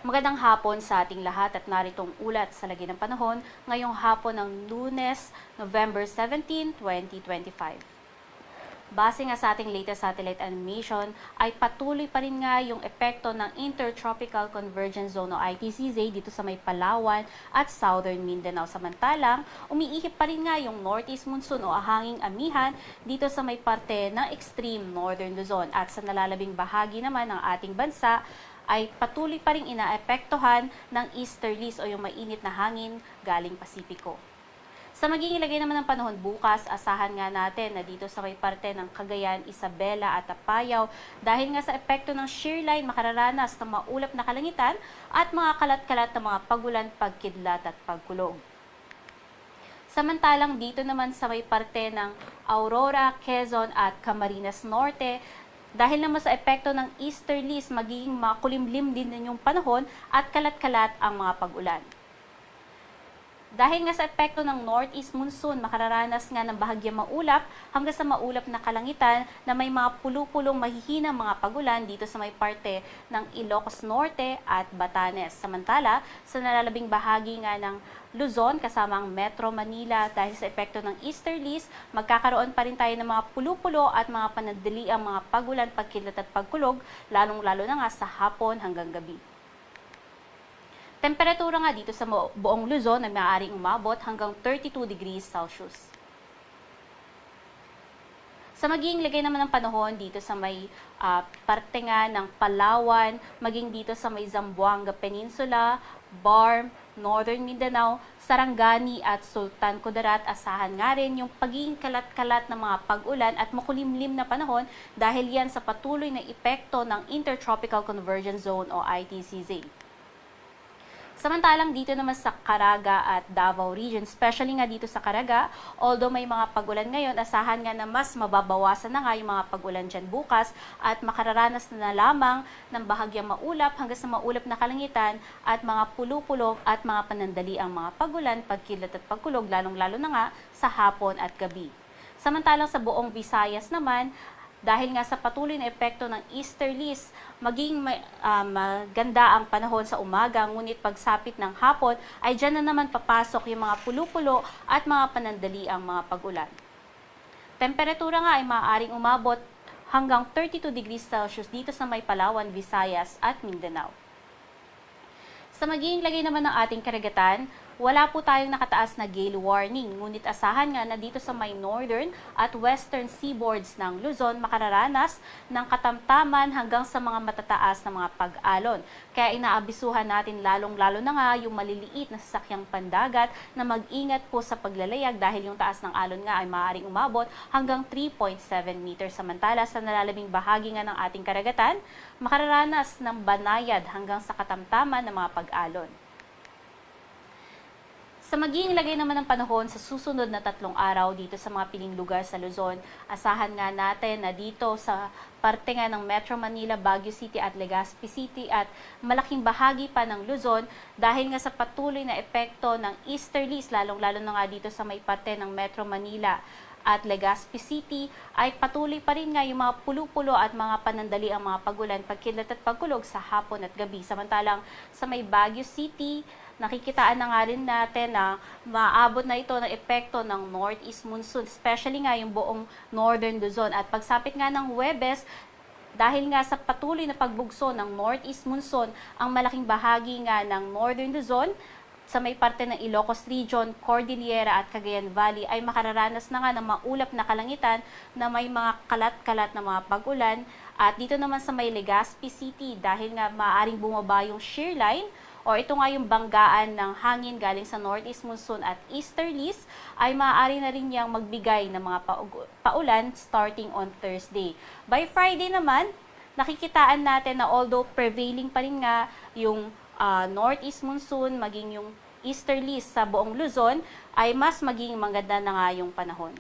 Magandang hapon sa ating lahat at naritong ulat sa lagi ng panahon ngayong hapon ng Lunes, November 17, 2025. Base nga sa ating latest satellite animation ay patuloy pa rin nga yung epekto ng Intertropical Convergence Zone o ITCZ dito sa may Palawan at Southern Mindanao. Samantalang umiihip pa rin nga yung Northeast Monsoon o hanging amihan dito sa may parte ng extreme Northern Luzon at sa nalalabing bahagi naman ng ating bansa ay patuloy pa rin inaapektuhan ng easterlies o yung mainit na hangin galing Pasipiko. Sa magiging lagay naman ng panahon bukas, asahan nga natin na dito sa may parte ng Cagayan, Isabela at Apayao dahil nga sa epekto ng shear line makararanas ng maulap na kalangitan at mga kalat-kalat na mga pagulan, pagkidlat at pagkulog. Samantalang dito naman sa may parte ng Aurora, Quezon at Camarines Norte, dahil naman sa epekto ng easterlies, magiging makulimlim din yung panahon at kalat-kalat ang mga pag-ulan. Dahil nga sa epekto ng Northeast Monsoon, makararanas nga ng bahagyang maulap hanggang sa maulap na kalangitan na may mga pulu-pulong mahihinang mga pagulan dito sa may parte ng Ilocos Norte at Batanes. Samantala, sa nalalabing bahagi nga ng Luzon kasama ang Metro Manila dahil sa epekto ng easterlies, magkakaroon pa rin tayo ng mga pulu-pulo at mga panandaliang mga pagulan, pagkidlat at pagkulog, lalong-lalo na nga sa hapon hanggang gabi. Temperatura nga dito sa buong Luzon ay maaaring umabot hanggang 32 degrees Celsius. Sa magiging lagay naman ng panahon dito sa may parte nga ng Palawan, maging dito sa may Zamboanga Peninsula, Barm, Northern Mindanao, Sarangani at Sultan Kudarat, asahan nga rin yung pagiging kalat-kalat ng mga pag-ulan at makulimlim na panahon dahil yan sa patuloy na epekto ng Intertropical Convergence Zone o ITCZ. Samantalang dito naman sa Caraga at Davao Region, especially nga dito sa Caraga, although may mga pag-ulan ngayon, asahan nga na mas mababawasan na nga yung mga pag-ulan dyan bukas at makararanas na lamang ng bahagyang maulap hanggang sa maulap na kalangitan at mga pulu-pulog at mga panandali ang mga pag-ulan, pagkilat at pagkulog, lalong-lalo na nga sa hapon at gabi. Samantalang sa buong Visayas naman, dahil nga sa patuloy na epekto ng easterlies, maging maganda ang panahon sa umaga, ngunit pagsapit ng hapon ay dyan na naman papasok yung mga pulu-pulo at mga panandali ang mga pag-ulan. Temperatura nga ay maaaring umabot hanggang 32 degrees Celsius dito sa may Palawan, Visayas at Mindanao. Sa magiging lagay naman ng ating karagatan, wala po tayong nakataas na gale warning, ngunit asahan nga na dito sa may northern at western seaboards ng Luzon makararanas ng katamtaman hanggang sa mga matataas na mga pag-alon. Kaya inaabisuhan natin lalong-lalo na nga yung maliliit na sasakyang pandagat na mag-ingat po sa paglalayag dahil yung taas ng alon nga ay maaaring umabot hanggang 3.7 meters. Samantala sa nalalabing bahagi nga ng ating karagatan, makararanas ng banayad hanggang sa katamtaman ng mga pag-alon. Sa magiging lagay naman ng panahon sa susunod na 3 araw dito sa mga piling lugar sa Luzon, asahan nga natin na dito sa parte nga ng Metro Manila, Baguio City at Legazpi City at malaking bahagi pa ng Luzon dahil nga sa patuloy na epekto ng easterlies, lalong-lalo na nga dito sa may parte ng Metro Manila at Legazpi City ay patuloy pa rin nga yung mga pulu-pulo at mga panandali ang mga pagulan, pagkidlat at pagkulog sa hapon at gabi. Samantalang sa may Baguio City, nakikitaan na nga rin natin na maabot na ito ng epekto ng Northeast Monsoon, especially nga yung buong Northern Luzon. At pagsapit nga ng Huwebes, dahil nga sa patuloy na pagbugso ng Northeast Monsoon, ang malaking bahagi nga ng Northern Luzon, sa may parte ng Ilocos Region, Cordillera at Cagayan Valley ay makararanas na nga ng maulap na kalangitan na may mga kalat-kalat na mga pag-ulan. At dito naman sa may Legazpi City, dahil nga maaaring bumaba yung shear line, o ito nga yung banggaan ng hangin galing sa Northeast Monsoon at easterlies, ay maaari na rin niyang magbigay ng mga paulan starting on Thursday. By Friday naman, nakikitaan natin na although prevailing pa rin nga yung Northeast Monsoon, maging yung easterlies sa buong Luzon, ay mas maging maganda na nga yung panahon.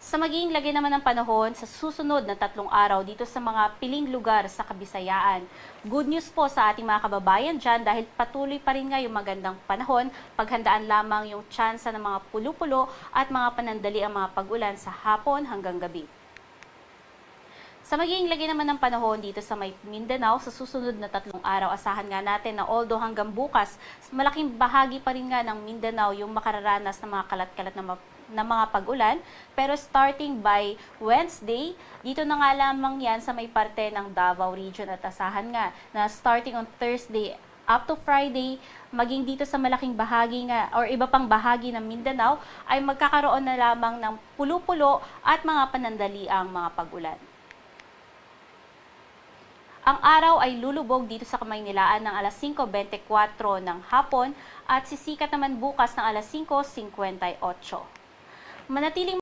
Sa magiging lagay naman ng panahon sa susunod na 3 araw dito sa mga piling lugar sa Kabisayaan. Good news po sa ating mga kababayan dyan dahil patuloy pa rin nga yung magandang panahon, paghandaan lamang yung tsansa ng mga pulu-pulo at mga panandali ang mga pag-ulan sa hapon hanggang gabi. Sa magiging lagay naman ng panahon dito sa may Mindanao, sa susunod na 3 araw, asahan nga natin na although hanggang bukas, malaking bahagi pa rin nga ng Mindanao yung makararanas ng mga kalat-kalat na mga pag-ulan. Pero starting by Wednesday, dito na nga lamang yan sa may parte ng Davao Region at asahan nga na starting on Thursday up to Friday, maging dito sa malaking bahagi nga or iba pang bahagi ng Mindanao ay magkakaroon na lamang ng pulo-pulo at mga panandaliang mga pag-ulan. Ang araw ay lulubog dito sa Kamaynilaan ng alas 5:24 ng hapon at sisikat naman bukas ng alas 5:58. Manatiling